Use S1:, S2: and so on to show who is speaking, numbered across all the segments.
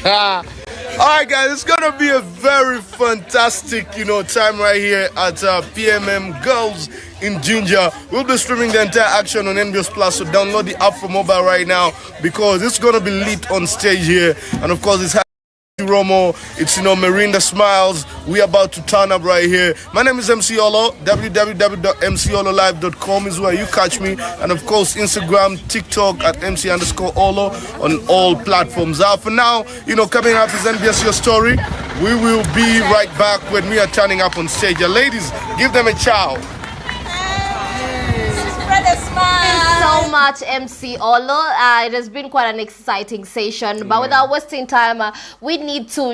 S1: All right, guys, it's gonna be a very fantastic, time right here at PMM Girls in Ginger. We'll be streaming the entire action on NBS Plus, so download the app for mobile right now because it's gonna be lit on stage here, and of course, it's Romo, it's Mirinda Smiles. We're about to turn up right here. My name is MC Olo. www.mcololive.com is where you catch me, and of course Instagram, TikTok at MC_Olo on all platforms. For now, coming up is NBS Your Story. We will be right back when we are turning up on stage. Ladies, give them a ciao.
S2: So much, MC Olo. It has been quite an exciting session, but without wasting time, we need to,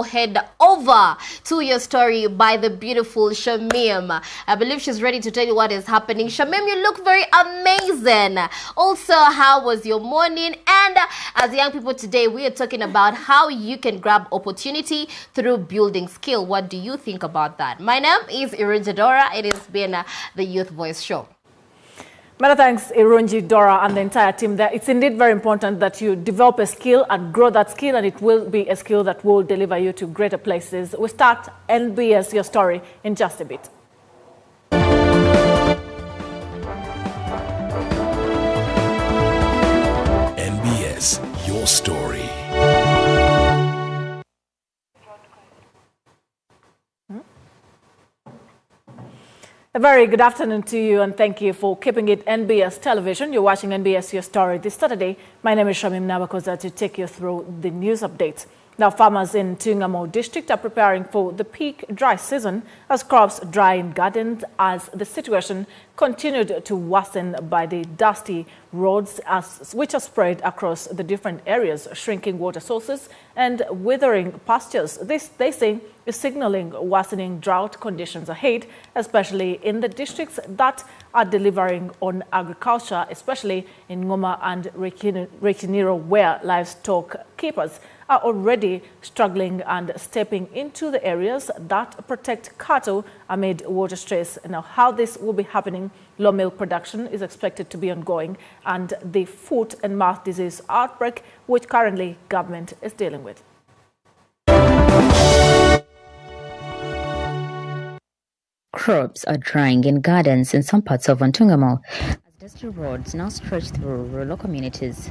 S2: head over to Your Story by the beautiful Shamim. I believe she's ready to tell you what is happening. Shamim, you look very amazing. Also, how was your morning? And as young people today, we are talking about how you can grab opportunity through building skill. What do you think about that? My name is Irunja Dora. It has been the Youth Voice Show.
S3: Many thanks, Irunji, Dora, and the entire team there. It's indeed very important that you develop a skill and grow that skill, and it will be a skill that will deliver you to greater places. We start NBS Your Story in just a bit.
S4: NBS Your Story.
S3: A very good afternoon to you, and thank you for keeping it NBS Television. You're watching NBS Your Story this Saturday. My name is Shamim Nabakoza to take you through the news updates. Now, farmers in Tungamo district are preparing for the peak dry season as crops dry in gardens as the situation continued to worsen by the dusty roads which are spread across the different areas, shrinking water sources and withering pastures. This, they say, is signaling worsening drought conditions ahead, especially in the districts that are delivering on agriculture, especially in Ngoma and Rekiniro, where livestock keepers are already struggling and stepping into the areas that protect cattle amid water stress. Now, how this will be happening, low milk production is expected to be ongoing, and the foot and mouth disease outbreak, which currently government is dealing with.
S5: Crops are drying in gardens in some parts of Ntungamo. Dusty roads now stretch through rural communities.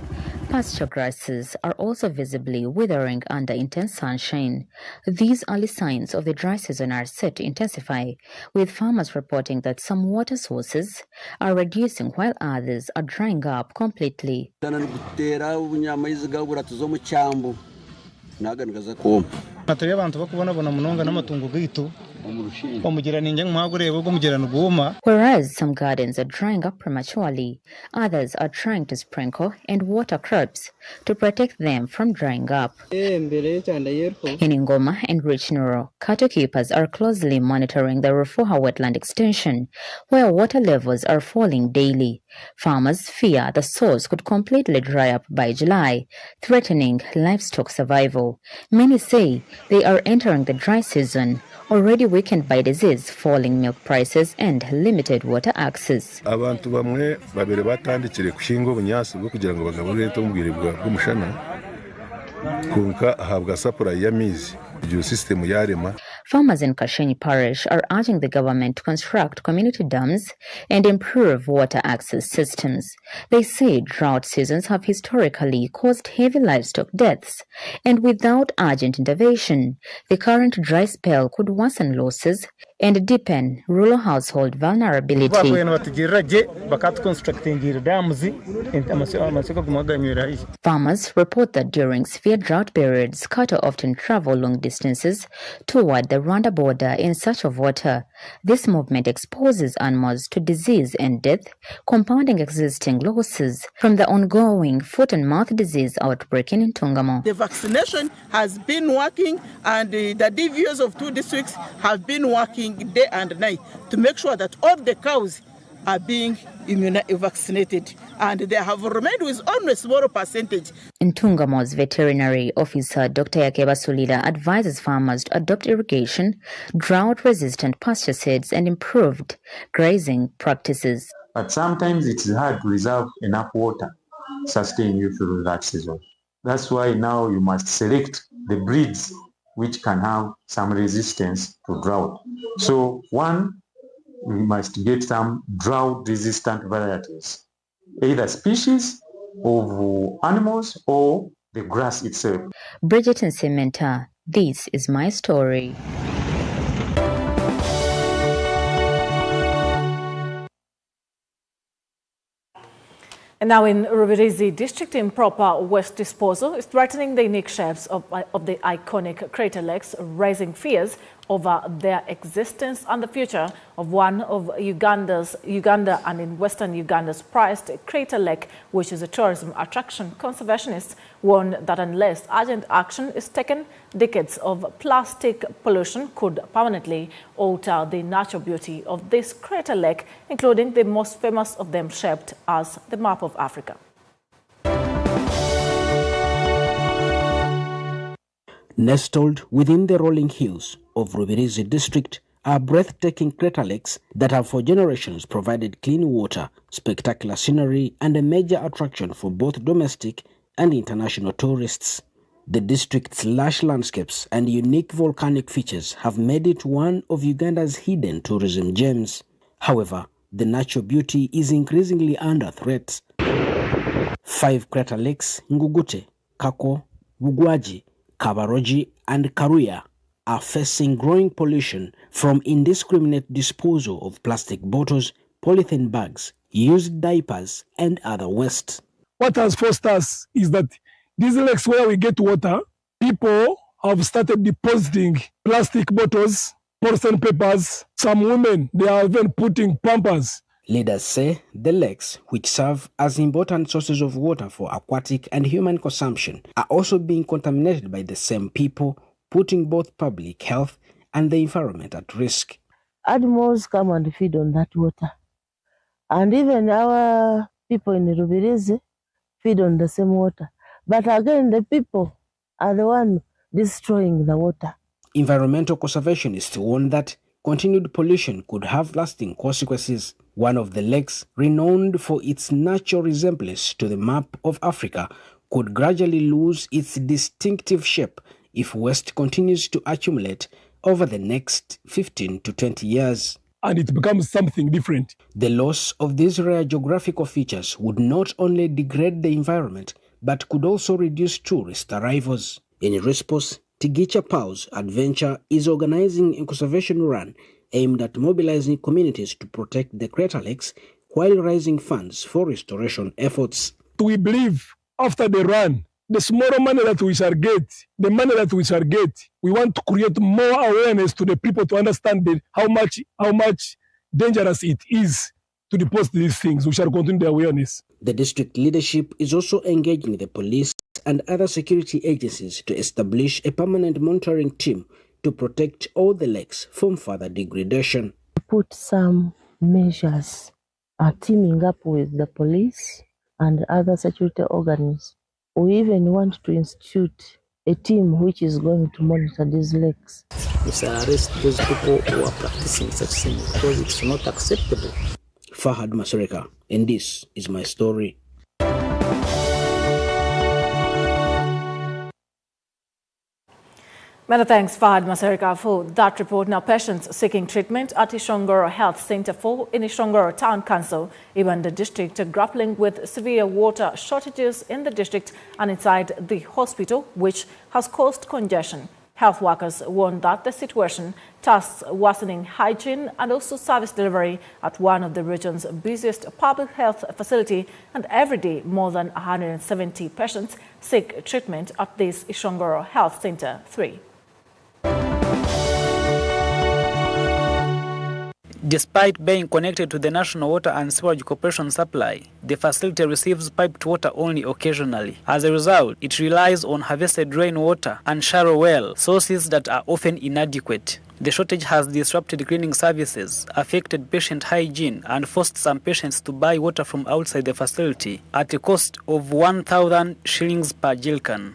S5: Pasture grasses are also visibly withering under intense sunshine. These early signs of the dry season are set to intensify, with farmers reporting that some water sources are reducing while others are drying up completely. Whereas some gardens are drying up prematurely, others are trying to sprinkle and water crops to protect them from drying up. In Ngoma and Rekiniro, cattle keepers are closely monitoring the Rufuha wetland extension, where water levels are falling daily. Farmers fear the source could completely dry up by July, threatening livestock survival. Many say they are entering the dry season, already weakened by disease, falling milk prices, and limited water access.
S6: Abantu bamwe babere batandikire kushinga obunyasi bwo kugira ngo bagaburire tomubwire bw'umushana kunka ahabwa supply y'amizi iyo system yarema.
S5: Farmers in Kashenyi Parish are urging the government to construct community dams and improve water access systems. They say drought seasons have historically caused heavy livestock deaths, and without urgent intervention, the current dry spell could worsen losses and deepen rural household vulnerability. Farmers report that during severe drought periods, cattle often travel long distances toward the Rwanda border in search of water. This movement exposes animals to disease and death, compounding existing losses from the ongoing foot and mouth disease outbreak in Ntungamo.
S7: The vaccination has been working, and the DVOs of 2 districts have been working day and night to make sure that all the cows are being vaccinated, and they have remained with only a small percentage.
S5: Ntungamo's veterinary officer, Dr. Yakeba Sulida, advises farmers to adopt irrigation, drought-resistant pasture seeds, and improved grazing practices.
S8: But sometimes it's hard to reserve enough water to sustain you through that season. That's why now you must select the breeds which can have some resistance to drought. So one, we must get some drought-resistant varieties, either species of animals or the grass itself.
S5: Bridget and Cementa, this is my story.
S3: And now in Rubirizi district, improper waste disposal is threatening the unique shapes of the iconic crater lakes, raising fears over their existence and the future of one of Uganda and in western Uganda's prized crater lake, which is a tourism attraction. Conservationists warn that unless urgent action is taken, decades of plastic pollution could permanently alter the natural beauty of this crater lake, including the most famous of them shaped as the map of Africa.
S9: Nestled within the rolling hills of Rubirizi district are breathtaking crater lakes that have for generations provided clean water, spectacular scenery, and a major attraction for both domestic and international tourists. The district's lush landscapes and unique volcanic features have made it one of Uganda's hidden tourism gems. However, the natural beauty is increasingly under threat. 5 crater lakes, Ngugute, Kako, Bugwaji, Kabaroji, and Karuya, are facing growing pollution from indiscriminate disposal of plastic bottles, polythene bags, used diapers, and other waste.
S10: What has forced us is that these lakes where we get water, people have started depositing plastic bottles, porcelain papers. Some women, they are even putting pampers.
S9: Leaders say the lakes, which serve as important sources of water for aquatic and human consumption, are also being contaminated by the same people, putting both public health and the environment at risk.
S11: Animals come and feed on that water. And even our people in Rubirizi feed on the same water. But again, the people are the ones destroying the water.
S9: Environmental conservationists warn that continued pollution could have lasting consequences. One of the lakes, renowned for its natural resemblance to the map of Africa, could gradually lose its distinctive shape if waste continues to accumulate over the next 15 to 20 years.
S10: And it becomes something different.
S9: The loss of these rare geographical features would not only degrade the environment, but could also reduce tourist arrivals. In response, Tigicha Pow's Adventure is organizing a conservation run aimed at mobilizing communities to protect the crater lakes while raising funds for restoration efforts.
S10: We believe after the run, the smaller money that we shall get, the money that we shall get, we want to create more awareness to the people to understand how much dangerous it is to deposit these things. We shall continue the awareness.
S9: The district leadership is also engaging the police and other security agencies to establish a permanent monitoring team to protect all the lakes from further degradation.
S11: Put some measures, teaming up with the police and other security organs. We even want to institute a team which is going to monitor these lakes.
S12: Yes, arrest those people who are practicing such things because it's not acceptable.
S9: Fahad Masereka, and this is my story.
S3: Many thanks, Fahad Masereka, for that report. Now, patients seeking treatment at Ishongoro Health Center 4 in Ishongoro Town Council, even the district, are grappling with severe water shortages in the district and inside the hospital, which has caused congestion. Health workers warn that the situation tasks worsening hygiene and also service delivery at one of the region's busiest public health facility, and every day more than 170 patients seek treatment at this Ishongoro Health Center 3.
S13: Despite being connected to the National Water and Sewerage Corporation supply, the facility receives piped water only occasionally. As a result, it relies on harvested rainwater and shallow well sources that are often inadequate. The shortage has disrupted cleaning services, affected patient hygiene, and forced some patients to buy water from outside the facility at a cost of 1,000 shillings per jerrycan.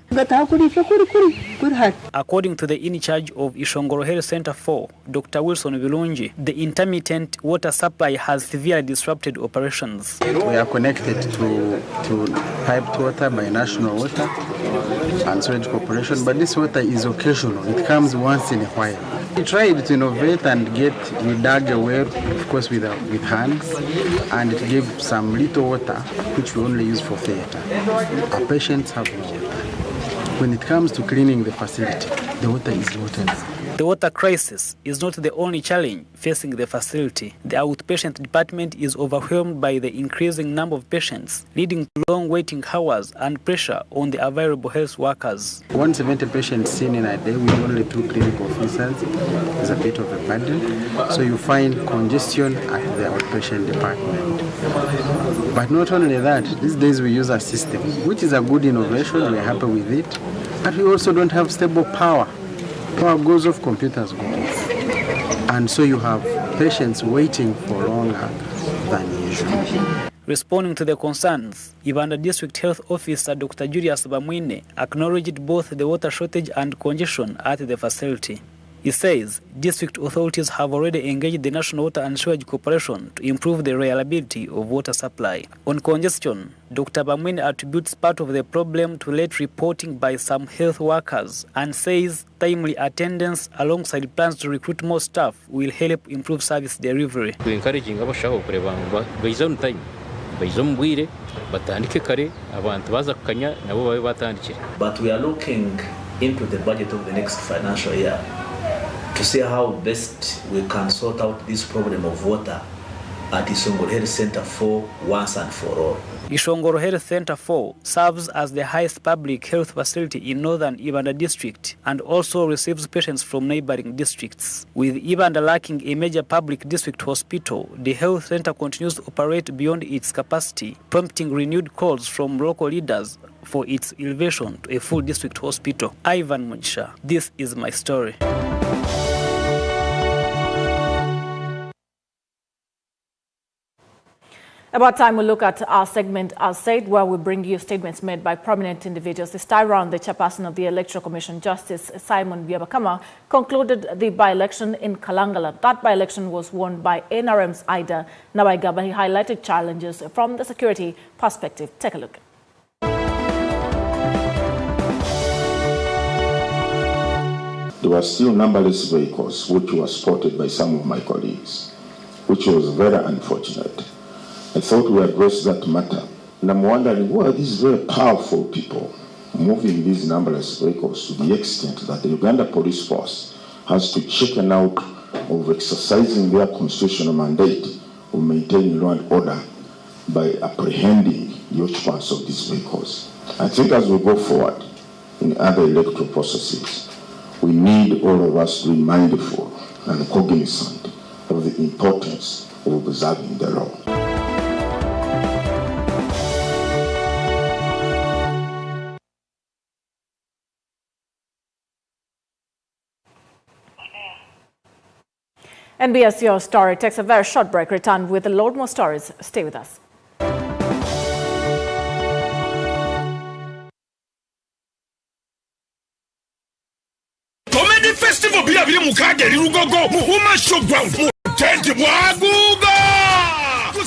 S13: According to the in charge of Ishongoro Health Center 4, Dr. Wilson Vilungi, the intermittent water supply has severely disrupted operations.
S14: We are connected to piped water by National Water and Sewage Corporation, but this water is occasional. It comes once in a while. We tried to innovate and we dug a well, of course, with hands, and it gave some little water, which we only use for theater. Our patients have water. When it comes to cleaning the facility, the water is water.
S13: The water crisis is not the only challenge facing the facility. The outpatient department is overwhelmed by the increasing number of patients, leading to long waiting hours and pressure on the available health workers.
S14: 170 patients seen in a day with only 2 clinical officers is a bit of a burden. So you find congestion at the outpatient department. But not only that, these days we use a system, which is a good innovation. We're happy with it. But we also don't have stable power. Power goes off, computers go off. And so you have patients waiting for longer than usual.
S13: Responding to the concerns, Ibanda District Health Officer Dr. Julius Bamwine acknowledged both the water shortage and congestion at the facility. He says district authorities have already engaged the National Water and Sewage Corporation to improve the reliability of water supply. On congestion, Dr. Bamwine attributes part of the problem to late reporting by some health workers and says timely attendance alongside plans to recruit more staff will help improve service delivery.
S15: We encouraging abashaka kureba baiza on time, baiza mbwire batandike kare abantu baza kanya nabo babe batandikira.
S16: But we are looking into the budget of the next financial year to see how best we can sort out this problem of water at Ishongoro Health Center 4 once and for all.
S13: Ishongoro Health Center 4 serves as the highest public health facility in northern Ibanda district and also receives patients from neighboring districts. With Ibanda lacking a major public district hospital, the health center continues to operate beyond its capacity, prompting renewed calls from local leaders for its elevation to a full district hospital. Ivan Munsha, this is my story.
S3: About time we look at our segment As Said, where we bring you statements made by prominent individuals. This time around, the chairperson of the Electoral Commission, Justice Simon Biabakama, concluded the by-election in Kalangala. That by-election was won by NRM's Ida Nawaigaba. He highlighted challenges from the security perspective. Take a look.
S17: There were still numberless vehicles which were spotted by some of my colleagues, which was very unfortunate. I thought we addressed that matter. And I'm wondering, who are these very powerful people moving these numberless vehicles to the extent that the Uganda Police Force has to chicken out of exercising their constitutional mandate of maintaining law and order by apprehending the occupants of these vehicles? I think as we go forward in other electoral processes, we need all of us to be mindful and cognizant of the importance of observing the law.
S3: NBS Your Story takes a very short break. Return with a lot more stories. Stay with us.
S18: Comedy Festival bila bili mukage lirugogo muhuma showground mutende bwaguga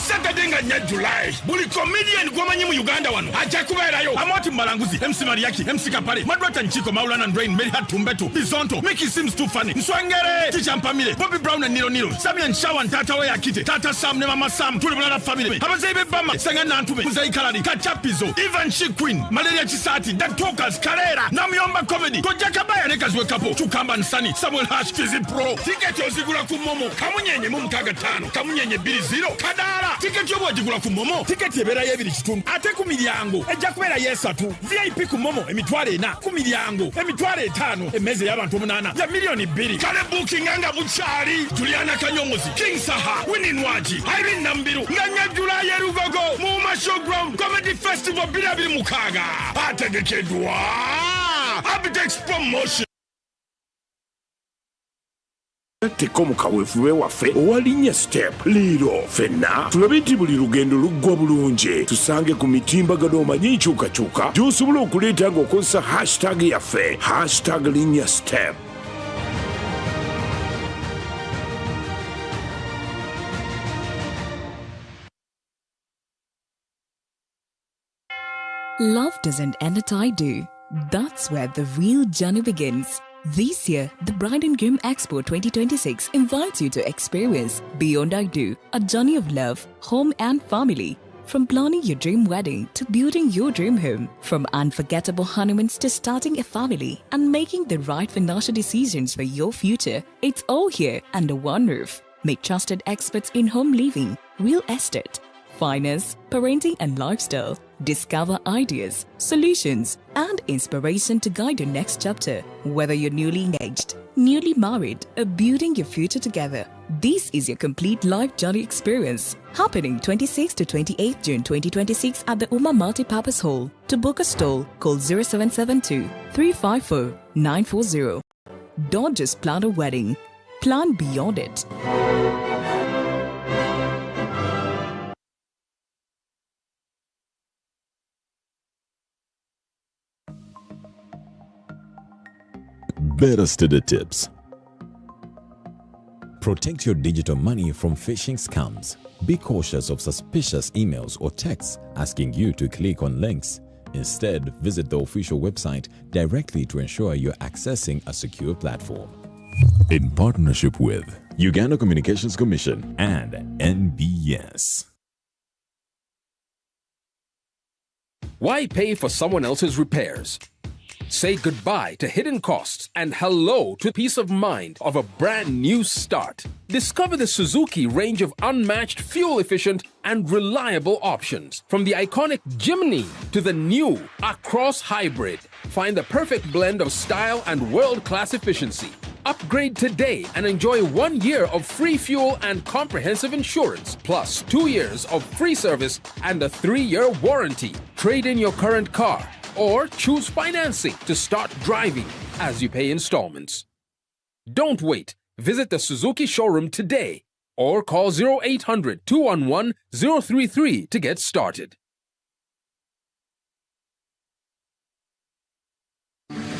S18: Saturday nga July buli comedian gwomanyi mu Uganda wano aja kubeerayo Amoti Malanguzi MC Mariaki MC Kapale Madwata Nchiko Maulana and Rain Mary Hatumbeto Bizonto Mickey Sims Too Funny Nswangere Teacher Mpamile Bobby Brown and Nilo Sammy and Shawan Tata we akite Tata Sam ne Mama Sam tuli bulala family abazaibe bama Sanga Nantume Muzai Kalali Kachapizo Ivan She Queen Malaria Chisati The Talkers Karera Namyomba Comedy Kojakabaya Nekazwe Kapo Chukamba Nsani Samuel Hash Fizi Pro Ticket yozigula ku Momo Kamunyenye mu 5 Kamunyenye 20 Kadara Ticket yobo jigula ku Momo ticket ebera yebiri kitundu ate ku milyango ejja kubera yesatu VIP ku Momo emitwale 4 ku milyango emitwale 5 emeze y'abantu 8 ya milioni 2 kale booking anga buchali Juliana Kanyomozi King Saha Winnie Nwaji Irene Nambiru nganya July Rugogo mu showground comedy festival 2016 ategekedwa Abitex promotion. Teko mukawefuwe waffe owalinnya step liiro fenna tulabe nti buli lugendo luggwa bulungi tusange ku mitimbagano omanyi nkyukakyuka gy'osobola okuleeta ng'okozesa hashtag yaffe #linnya step.
S19: Love doesn't end at I do. That's where the real journey begins. This year, the Bride and Groom Expo 2026 invites you to experience Beyond I Do, a journey of love, home and family. From planning your dream wedding to building your dream home, from unforgettable honeymoons to starting a family and making the right financial decisions for your future, it's all here under one roof. Meet trusted experts in home living, real estate, finance, parenting and lifestyle. Discover ideas, solutions, and inspiration to guide your next chapter. Whether you're newly engaged, newly married, or building your future together, this is your complete life journey experience. Happening 26 to 28 June 2026 at the Uma Multipurpose Hall. To book a stall, call 0772 354 940. Don't just plan a wedding, plan beyond it.
S4: Better study tips. Protect your digital money from phishing scams. Be cautious of suspicious emails or texts asking you to click on links. Instead, visit the official website directly to ensure you're accessing a secure platform. In partnership with Uganda Communications Commission and NBS.
S20: Why pay for someone else's repairs? Say goodbye to hidden costs and hello to peace of mind of a brand new start. Discover the Suzuki range of unmatched, fuel-efficient and reliable options. From the iconic Jimny to the new Across Hybrid. Find the perfect blend of style and world-class efficiency. Upgrade today and enjoy 1 year of free fuel and comprehensive insurance, plus 2 years of free service and a 3-year warranty. Trade in your current car or choose financing to start driving as you pay installments. Don't wait. Visit the Suzuki showroom today or call 0800 211 033 to get started.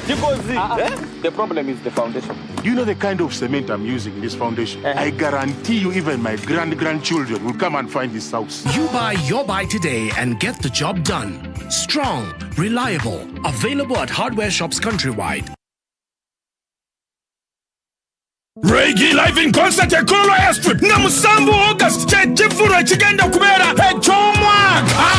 S21: The problem is the foundation.
S18: Do you know the kind of cement I'm using in this foundation? I guarantee you even my grandchildren will come and find this house.
S22: You buy your buy today and get the job done. Strong, reliable, available at hardware shops countrywide.
S18: Reggae live in concert at Kolo Airstrip na musambu August chefuro chigenda kubera chomwaka.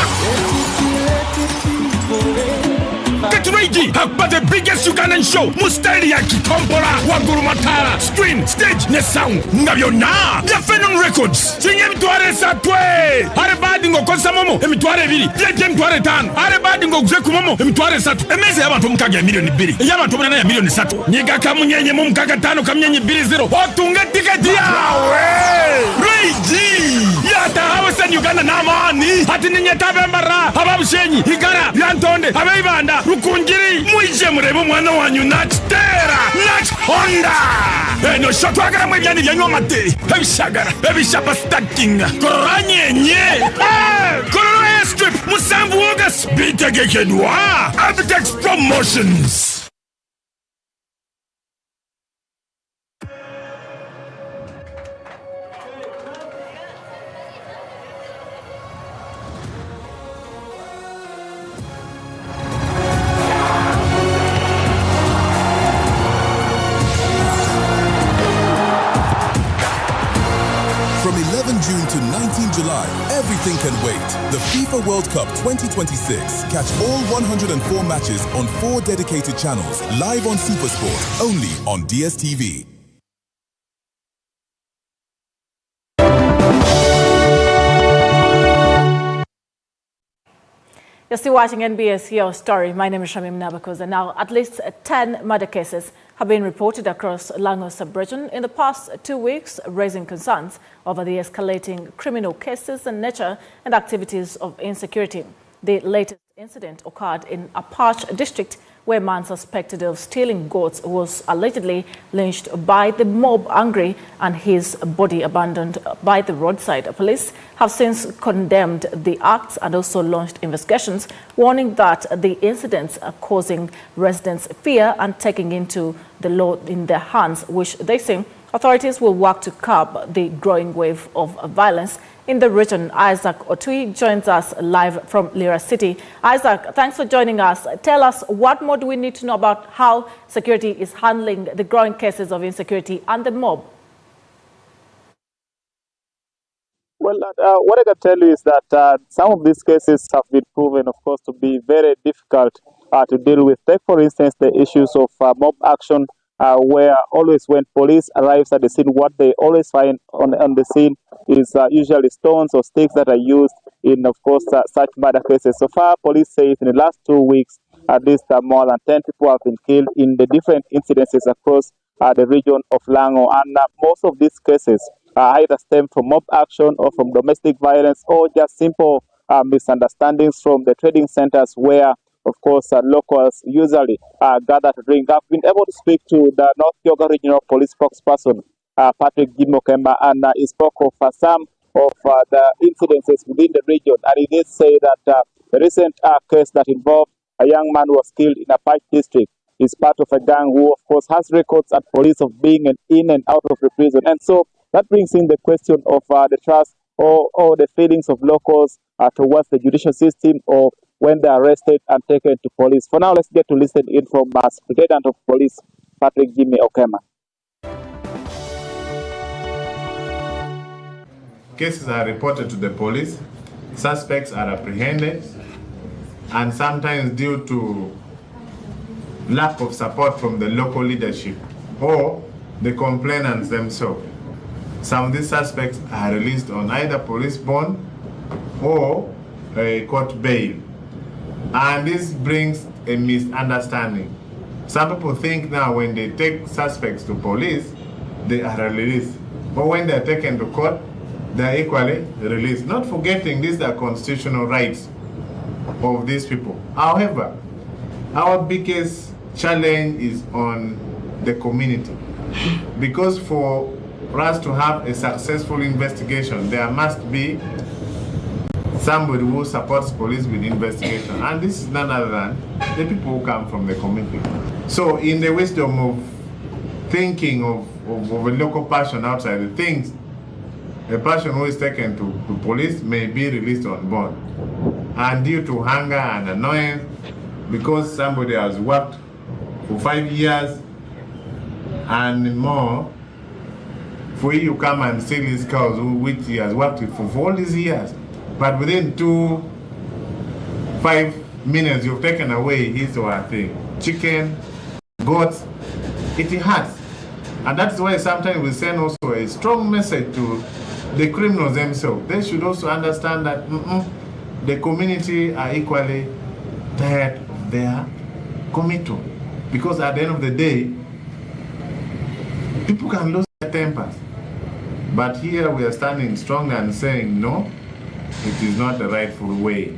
S18: Get ready for the biggest Ugandan show. Mustari ya Kikompola, Waguru Matara, screen, stage, ne sound. Ngabiona, ya Phenom Records. Chinge mtuare satwe. Hare badi ngo konsa momo, mtuare vili. Lete mtuare tano. Hare badi ngo kuzeku momo, mtuare satu. Emeze yaba tumkage milioni bili. Yaba tumana ya milioni satu. Niga kamunyenye mumkaka tano kamunyenye bili zero. Otunge tiketi yawe. Reiji. Yata hawasa Uganda namani. Hati ninye tabembara. Hababushenyi, Higara, Yantonde, Habeibanda. Rukungiri mwije murebe mwana wanyu nachitera nachonda eno shotwagara mwebyani byanyu amate ebishagara ebishapa stacking koranyenye Kolo Airstrip musambu August bitegekedwa Abitex Promotions.
S23: From 11 June to 19 July, everything can wait. The FIFA World Cup 2026. Catch all 104 matches on 4 dedicated channels, live on SuperSport, only on DSTV.
S3: You're still watching NBS Your Story. My name is Shamim Nabakoza. Now, at least 10 murder cases have been reported across Lango sub-region in the past 2 weeks, raising concerns over the escalating criminal cases and nature and activities of insecurity. The latest incident occurred in Apache district, where a man suspected of stealing goats was allegedly lynched by the mob angry and his body abandoned by the roadside. Police have since condemned the acts and also launched investigations, warning that the incidents are causing residents fear and taking into the law in their hands, which they say authorities will work to curb the growing wave of violence in the region. Isaac Otui joins us live from Lira City. Isaac, thanks for joining us. Tell us, what more do we need to know about how security is handling the growing cases of insecurity and the mob?
S1: Well, what I can tell you is that some of these cases have been proven, of course, to be very difficult to deal with. Take, for instance, the issues of mob action, where always when police arrives at the scene, what they always find on the scene is usually stones or sticks that are used in, of course, such murder cases. So far, police say in the last 2 weeks, at least more than 10 people have been killed in the different incidences across the region of Lango. And most of these cases either stem from mob action or from domestic violence or just simple misunderstandings from the trading centers where, of course, locals usually gather to drink. I've been able to speak to the North Kyoga Regional Police spokesperson, Patrick Gimokemba, and he spoke of some of the incidences within the region. And he did say that the recent case that involved a young man who was killed in a Pike district is part of a gang who, of course, has records at police of being in and out of the prison. And so that brings in the question of the trust or the feelings of locals towards the judicial system or when they are arrested and taken to police. For now, let's get to listen in from Superintendent of Police, Patrick Jimmy Okema.
S2: Cases are reported to the police, suspects are apprehended, and sometimes due to lack of support from the local leadership or the complainants themselves, some of these suspects are released on either police bond or a court bail. And this brings a misunderstanding. Some people think now when they take suspects to police, they are released. But when they are taken to court, they are equally released. Not forgetting these are constitutional rights of these people. However, our biggest challenge is on the community. Because for us to have a successful investigation, there must be somebody who supports police with investigation. And this is none other than the people who come from the community. So in the wisdom of thinking of a local person outside the things, a person who is taken to police may be released on bond. And due to hunger and annoyance, because somebody has worked for 5 years and more, for you come and steal his cows, which he has worked with for all these years. But within 5 minutes, you've taken away his or her thing. Chicken, goats, it hurts. And that's why sometimes we send also a strong message to the criminals themselves. They should also understand that the community are equally tired of their committal. Because at the end of the day, people can lose their tempers. But here we are standing strong and saying, no, it is not the rightful way.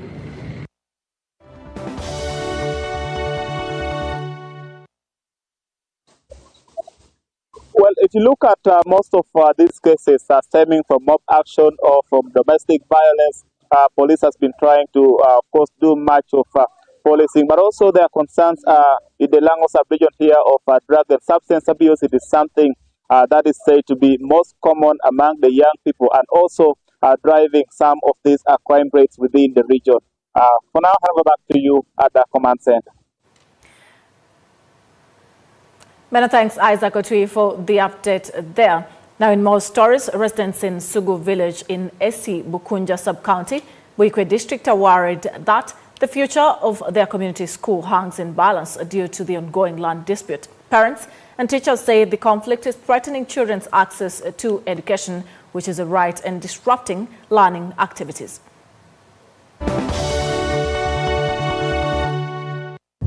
S1: Well, if you look at most of these cases stemming from mob action or from domestic violence, police has been trying to, of course, do much of policing, but also there are concerns in the Lango sub-region here of drug and substance abuse. It is something that is said to be most common among the young people and also driving some of these crime rates within the region. For now, I'll hand back to you at the command center.
S3: Many thanks, Isaac Otui, for the update there. Now, in more stories, residents in Sugu village in Esi Bukunja sub-county, Buikwe district, are worried that the future of their community school hangs in balance due to the ongoing land dispute. Parents and teachers say the conflict is threatening children's access to education, which is a right, and disrupting learning activities.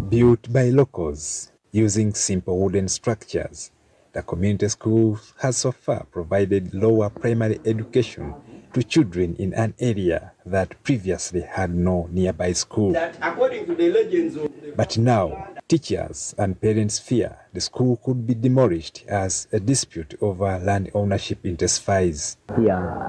S21: Built by locals using simple wooden structures, the community school has so far provided lower primary education to children in an area that previously had no nearby school. But now, Teachers and parents fear the school could be demolished as a dispute over land ownership intensifies.
S12: Here,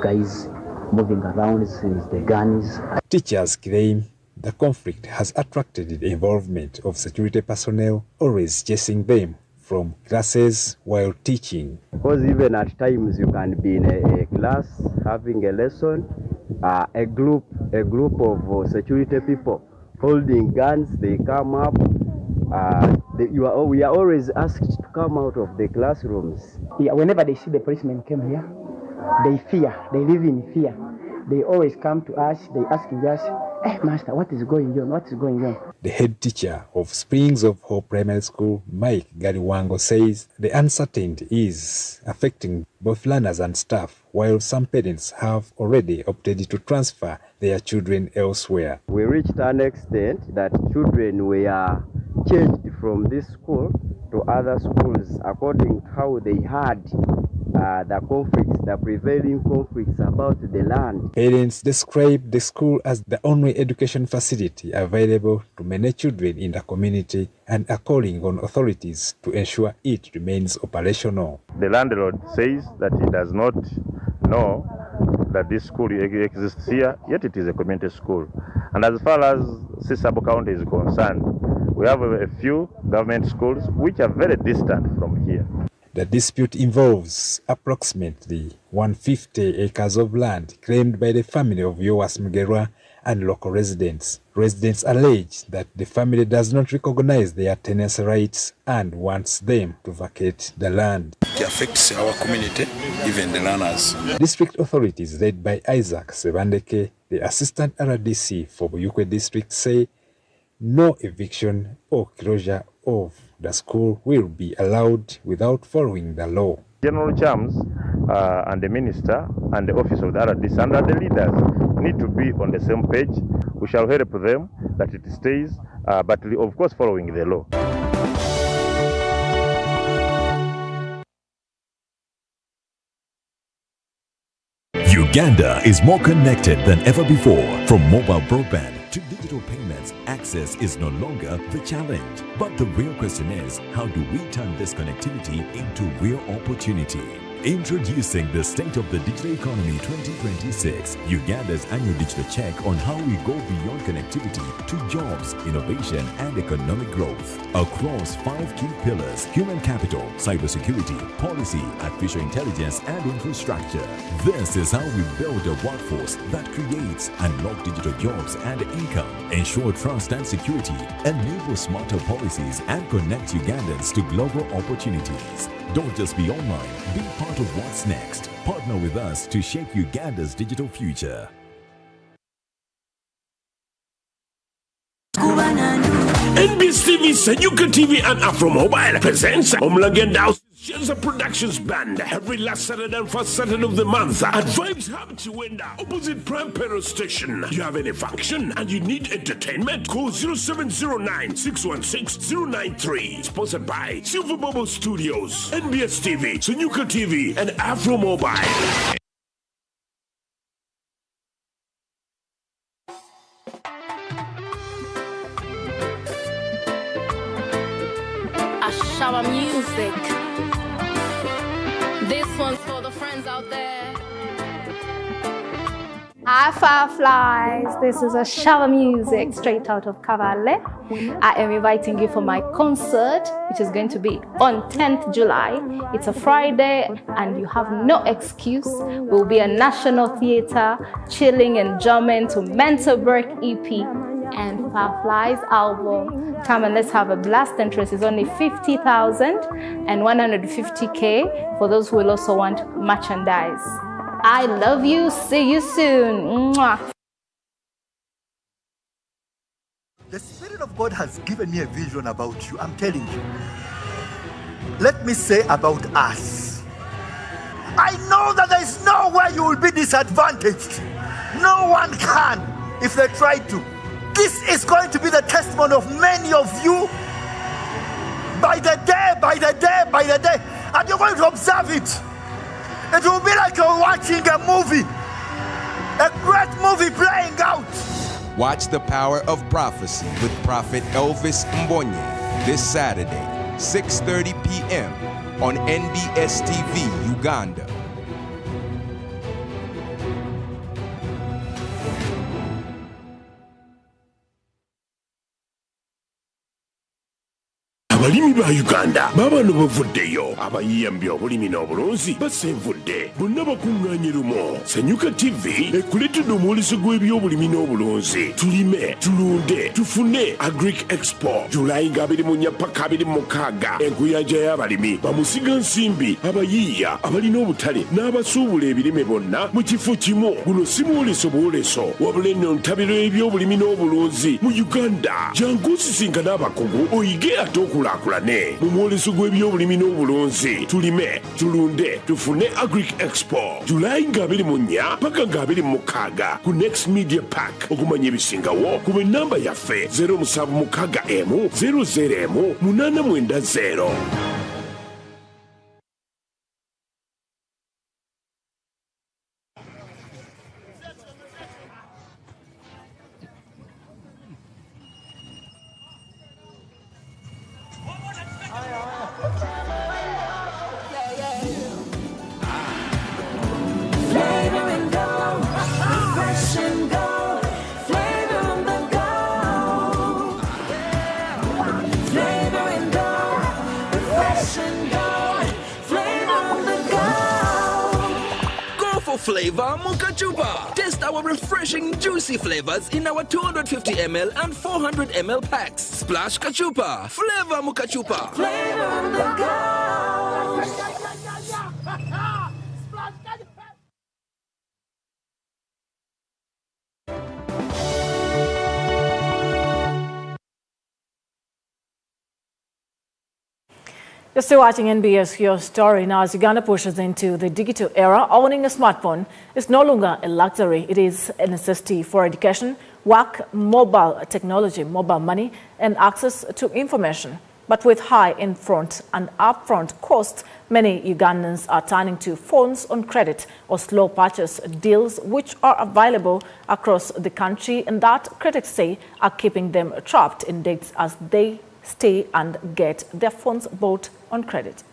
S12: guys moving around with the guns.
S21: Teachers claim the conflict has attracted the involvement of security personnel, always chasing them from classes while teaching.
S6: Because even at times you can be in a class having a lesson, a group of security people holding guns, they come up. We are always asked to come out of the classrooms.
S7: Yeah, whenever they see the policemen come here, they fear. They live in fear. They always come to us. They ask us, "Hey, master, what is going on? What is going on?"
S21: The head teacher of Springs of Hope Primary School, Mike Gariwango, says the uncertainty is affecting both learners and staff, while some parents have already opted to transfer their children elsewhere.
S6: We reached an extent that children were changed from this school to other schools according to how they had the prevailing conflicts about the land.
S21: Parents describe the school as the only education facility available to many children in the community and are calling on authorities to ensure it remains operational.
S8: The landlord says that he does not know that this school exists here, yet it is a community school. And as far as Sisabo County is concerned, we have a few government schools which are very distant from here.
S21: The dispute involves approximately 150 acres of land claimed by the family of Yoas Mugerwa and local residents. Residents allege that the family does not recognize their tenancy rights and wants them to vacate the land.
S24: It affects our community, even the learners.
S21: District authorities led by Isaac Sebandeke, the assistant RDC for Buyukwe district, say no eviction or closure of the school will be allowed without following the law.
S8: General Chams and the minister and the office of the RDC and the leaders need to be on the same page. We shall help them that it stays, but of course following the law.
S25: Uganda is more connected than ever before. From mobile broadband to digital payments, access is no longer the challenge. But the real question is, how do we turn this connectivity into real opportunity? Introducing the State of the Digital Economy 2026, Uganda's annual digital check on how we go beyond connectivity to jobs, innovation, and economic growth. Across 5 key pillars: human capital, cybersecurity, policy, artificial intelligence, and infrastructure. This is how we build a workforce that creates, unlock digital jobs and income, ensure trust and security, enable smarter policies, and connect Ugandans to global opportunities. Don't just be online, be part of what's next. Partner with us to shape Uganda's digital future.
S18: NBS TV, Sanyuka TV, and Afro Mobile presents Omlagen House Shenza Productions Band every last Saturday and first Saturday of the month at Vibes Hub Chiwenda, opposite Prime Petrol Station. You have any function and you need entertainment? Call 0709 616 093. Sponsored by Silver Bubble Studios, NBS TV, Sanyuka TV, and Afro Mobile.
S26: Shower music. This one's for the friends out there.
S27: Hi Fireflies, this is a shower music straight out of Cavalle. I am inviting you for my concert, which is going to be on 10th July. It's a Friday and you have no excuse. We'll be a National Theatre, chilling and jamming to Mental Break EP and Fireflies album. Come and let's have a blast. Entrance is only 50,000 and 150K for those who will also want merchandise. I love you. See you soon. Mwah.
S28: The Spirit of God has given me a vision about you. I'm telling you. Let me say about us. I know that there is nowhere you will be disadvantaged. No one can if they try to. This is going to be the testimony of many of you by the day, and you're going to observe it. It will be like you're watching a movie, a great movie playing out.
S5: Watch The Power of Prophecy with Prophet Elvis Mbonye this Saturday, 6:30 p.m. on NBS TV, Uganda.
S18: abalimi ba Uganda babano bavuddeyo abayiyambye obulimi n'obulunzi basenvudde bonna bakuŋŋaanye lumo Sanyuka TV ekuleetedde omwoleso gw'ebyobulimi n'obulunzi tulime tulunde tufune Agric Expo Julayi nga 24 paka 26 enkuyanja y'abalimi bamusiga nsimbi abayiiya abalina obutale n'abasuubula ebirime bonna mu kifo kimu guno si mwoleso bwoleso wabula nno ntabiro ebyobulimi n'obulunzi mu Uganda jangu osisinkana abakugu oyige ate okulaakulane mu mwoleso gw'ebyobulimi n'obulunzi tulime tulunde tufune Agric Expo Julayi nga 24 paka nga 26 ku Next Media Park okumanya ebisingawo kuba ennamba yaffe 0761 00 890.
S9: Flavor Mocha Chupa. Taste our refreshing, juicy flavors in our 250 ml and 400 ml packs. Splash Kachupa. Flavor Mocha Chupa.
S10: Flavor on the go.
S3: You're still watching NBS Your Story. Now, as Uganda pushes into the digital era, owning a smartphone is no longer a luxury. It is a necessity for education, work, mobile technology, mobile money, and access to information. But with high in-front and upfront costs, many Ugandans are turning to phones on credit or slow purchase deals, which are available across the country, and that critics say are keeping them trapped in debts as they stay and get their phones bought on credit.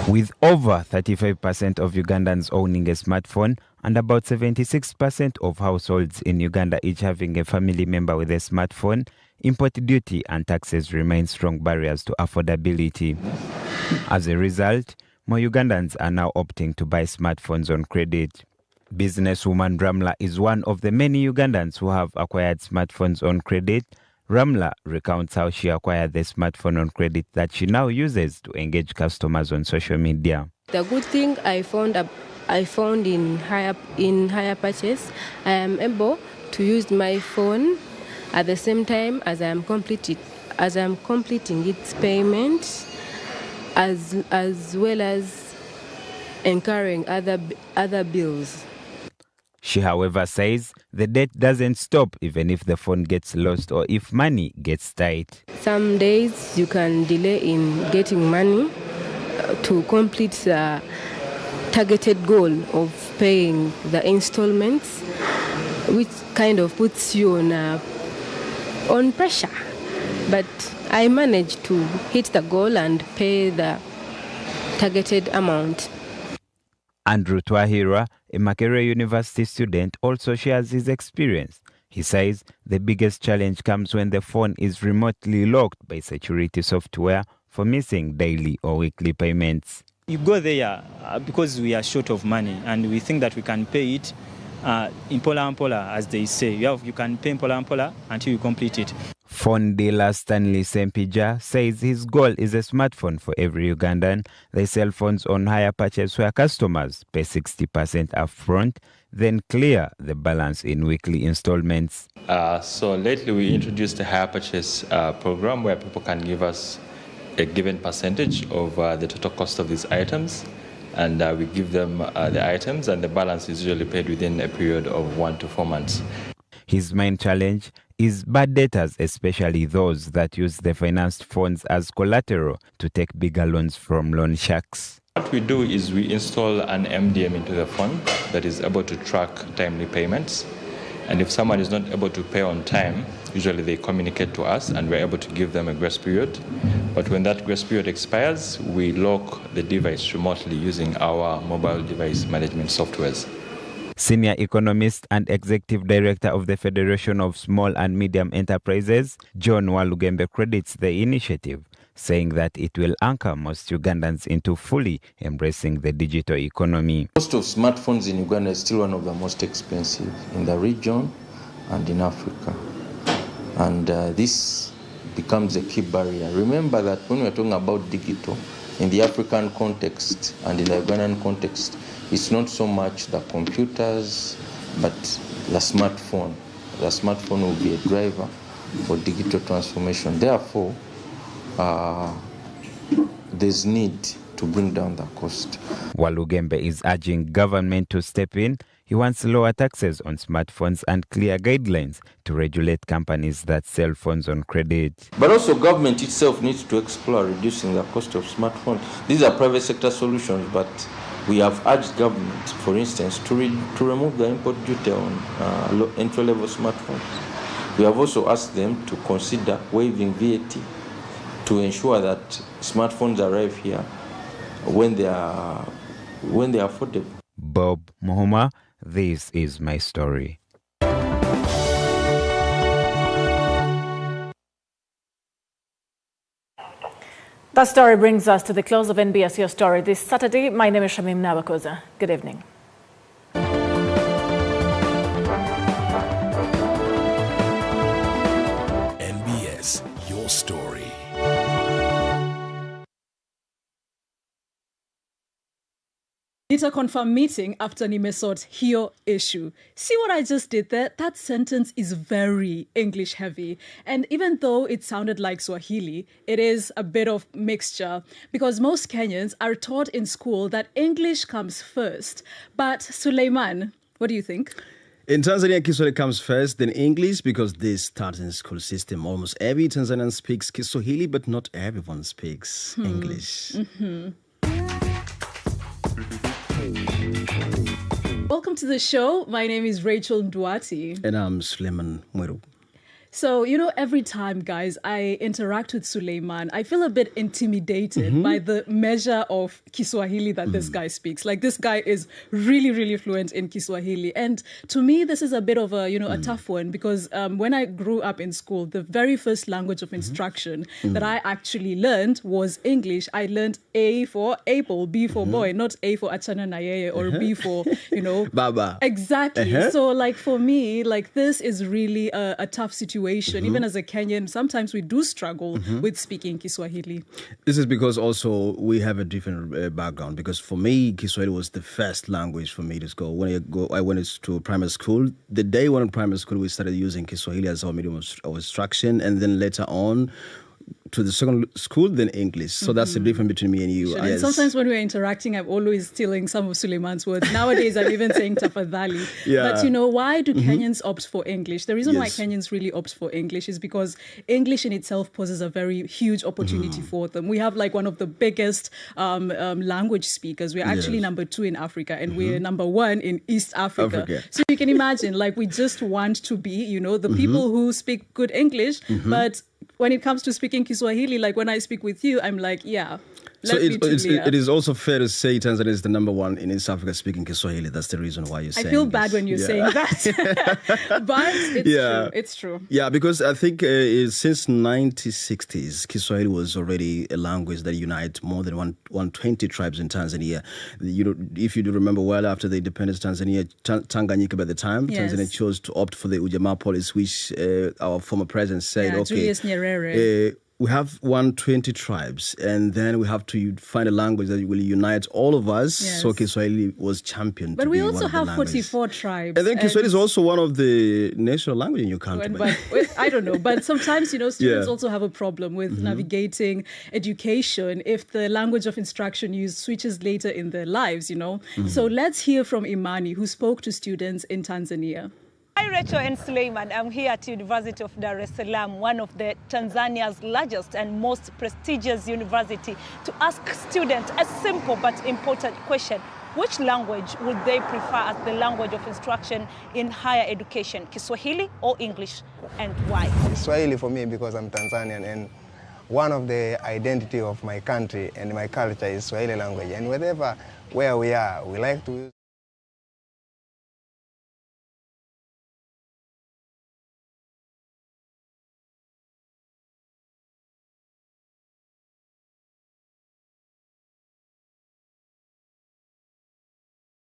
S11: With over 35% of Ugandans owning a smartphone and about 76% of households in Uganda each having a family member with a smartphone, import duty and taxes remain strong barriers to affordability. As a result, more Ugandans are now opting to buy smartphones on credit. Businesswoman Ramla is one of the many Ugandans who have acquired smartphones on credit. Ramla recounts how she acquired the smartphone on credit that she now uses to engage customers on social media.
S13: The good thing I found in higher purchase, I am able to use my phone at the same time as I am completing its payment, as well as incurring other bills.
S11: She, however, says the debt doesn't stop even if the phone gets lost or if money gets tight.
S13: Some days you can delay in getting money to complete the targeted goal of paying the installments, which kind of puts you on pressure. But I managed to hit the goal and pay the targeted amount.
S11: Andrew Twahira, a Makerere University student, also shares his experience. He says the biggest challenge comes when the phone is remotely locked by security software for missing daily or weekly payments.
S14: You go there because we are short of money and we think that we can pay it in pola, as they say. You can pay in pola until you complete it.
S11: Phone dealer Stanley Sempija says his goal is a smartphone for every Ugandan. They sell phones on hire purchase where customers pay 60% upfront, then clear the balance in weekly installments.
S15: So lately we introduced a hire purchase program where people can give us a given percentage of the total cost of these items, and we give them the items, and the balance is usually paid within a period of 1 to 4 months.
S11: His main challenge is bad debtors, especially those that use the financed phones as collateral to take bigger loans from loan sharks.
S15: What we do is we install an MDM into the phone that is able to track timely payments. And if someone is not able to pay on time, usually they communicate to us and we're able to give them a grace period. But when that grace period expires, we lock the device remotely using our mobile device management softwares.
S11: Senior economist and executive director of the Federation of Small and Medium Enterprises, John Walugembe, credits the initiative, saying that it will anchor most Ugandans into fully embracing the digital economy.
S2: The cost of smartphones in Uganda is still one of the most expensive in the region and in Africa. And this becomes a key barrier. Remember that when we're talking about digital, in the African context and in the Ugandan context, it's not so much the computers, but the smartphone. The smartphone will be a driver for digital transformation. Therefore, there's need to bring down the cost.
S11: Walugembe is urging government to step in. He wants lower taxes on smartphones and clear guidelines to regulate companies that sell phones on credit.
S2: But also government itself needs to explore reducing the cost of smartphones. These are private sector solutions, but we have urged government, for instance, to remove the import duty on entry-level smartphones. We have also asked them to consider waiving VAT to ensure that smartphones arrive here when they are affordable.
S11: Bob Mohoma, this is my story.
S3: That story brings us to the close of NBS Your Story this Saturday. My name is Shamim Nabakoza. Good evening.
S25: NBS Your Story.
S4: Confirm meeting after Nimesot Hio issue. See what I just did there? That sentence is very English heavy. And even though it sounded like Swahili, it is a bit of mixture because most Kenyans are taught in school that English comes first. But Suleiman, what do you think?
S16: In Tanzania, Kiswahili comes first, then English, because this Tanzanian school system. Almost every Tanzanian speaks Kiswahili, but not everyone speaks English.
S4: Mm-hmm. Welcome to the show. My name is Rachel Nduati.
S16: And I'm Suleiman Mweru.
S4: So, every time, guys, I interact with Suleiman, I feel a bit intimidated by the measure of Kiswahili that this guy speaks. Like, this guy is really, really fluent in Kiswahili. And to me, this is a bit of a, a tough one because when I grew up in school, the very first language of instruction that I actually learned was English. I learned A for apple, B for boy, not A for achana na yeye or B for,
S16: Baba.
S4: Exactly. So, like, for me, like, this is really a tough situation. Even as a Kenyan, sometimes we do struggle with speaking Kiswahili.
S16: This is because also we have a different background. Because for me, Kiswahili was the first language for me to go. I went to primary school. The day one in primary school, we started using Kiswahili as our medium of instruction, and then later on to the second school, then English. So that's the difference between me and you.
S4: And sometimes when we're interacting, I'm always stealing some of Suleiman's words. Nowadays, I'm even saying tafadhali.
S16: Yeah.
S4: But why do Kenyans opt for English? The reason why Kenyans really opt for English is because English in itself poses a very huge opportunity for them. We have like one of the biggest language speakers. We're actually number 2 in Africa, and we're number 1 in East Africa. So you can imagine, like, we just want to be, the people who speak good English, but when it comes to speaking Kiswahili, like when I speak with you, I'm like, yeah.
S16: So it is also fair to say Tanzania is the number 1 in East Africa speaking Kiswahili. That's the reason why you're saying
S4: I feel bad when you're saying that. But it's true. It's true.
S16: Yeah, because I think since 1960s, Kiswahili was already a language that unites more than 120 tribes in Tanzania. If you do remember well, after the independence of Tanzania, Tanganyika by the time, Tanzania chose to opt for the Ujamaa policy, which our former president said, okay,
S4: Julius Nyerere.
S16: We have 120 tribes, and then we have to find a language that will unite all of us. Yes. So Kiswahili was championed.
S4: But we also have 44 tribes.
S16: And then Kiswahili is also one of the national languages in your country.
S4: But I don't know. But sometimes, students also have a problem with navigating education if the language of instruction used switches later in their lives, So let's hear from Imani, who spoke to students in Tanzania.
S1: Hi, Rachel and Suleiman. I'm here at University of Dar es Salaam, one of Tanzania's largest and most prestigious university, to ask students a simple but important question. Which language would they prefer as the language of instruction in higher education, Kiswahili or English, and why?
S7: Kiswahili for me, because I'm Tanzanian, and one of the identity of my country and my culture is Swahili language. And where we are, we like to use